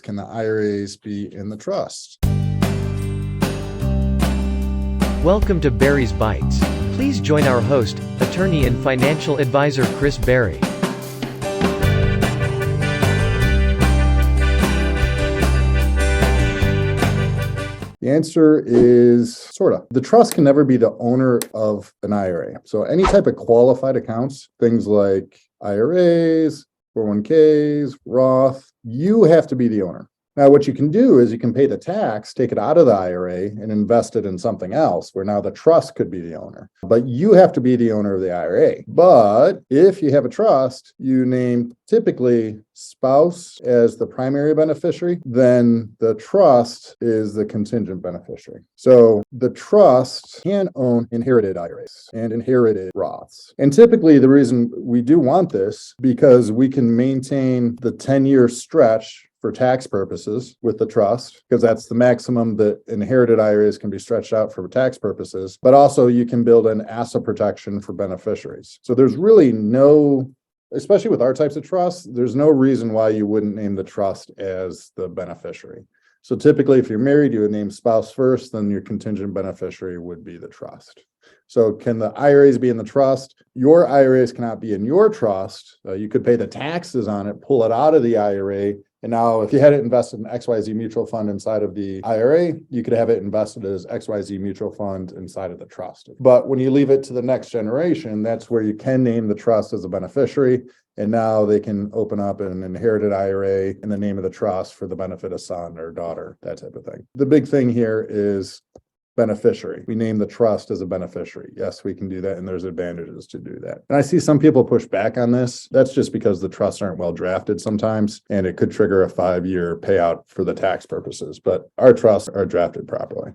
Can the IRAs be in the trust? Welcome to Barry's Bites. Please join our host, attorney and financial advisor Chris Barry. The answer is sort of. The trust can never be the owner of an IRA. So any type of qualified accounts, things like IRAs, 401ks, Roth, you have to be the owner. Now, what you can do is you can pay the tax, take it out of the IRA and invest it in something else where now the trust could be the owner. But you have to be the owner of the IRA. But if you have a trust, you name typically spouse as the primary beneficiary, then the trust is the contingent beneficiary. So the trust can own inherited IRAs and inherited Roths. And typically the reason we do want this because we can maintain the 10-year stretch for tax purposes with the trust, because that's the maximum that inherited IRAs can be stretched out for tax purposes, but also you can build an asset protection for beneficiaries. So there's really no, especially with our types of trusts, there's no reason why you wouldn't name the trust as the beneficiary. So typically if you're married, you would name spouse first, then your contingent beneficiary would be the trust. So can the IRAs be in the trust? Your IRAs cannot be in your trust. You could pay the taxes on it, pull it out of the IRA. And now if you had it invested in XYZ mutual fund inside of the IRA, you could have it invested as XYZ mutual fund inside of the trust. But when you leave it to the next generation, that's where you can name the trust as a beneficiary. And now they can open up an inherited IRA in the name of the trust for the benefit of son or daughter, that type of thing. The big thing here is beneficiary. We name the trust as a beneficiary. Yes, we can do that, and there's advantages to do that. And I see some people push back on this. That's just because the trusts aren't well drafted sometimes, and it could trigger a 5-year payout for the tax purposes. But our trusts are drafted properly.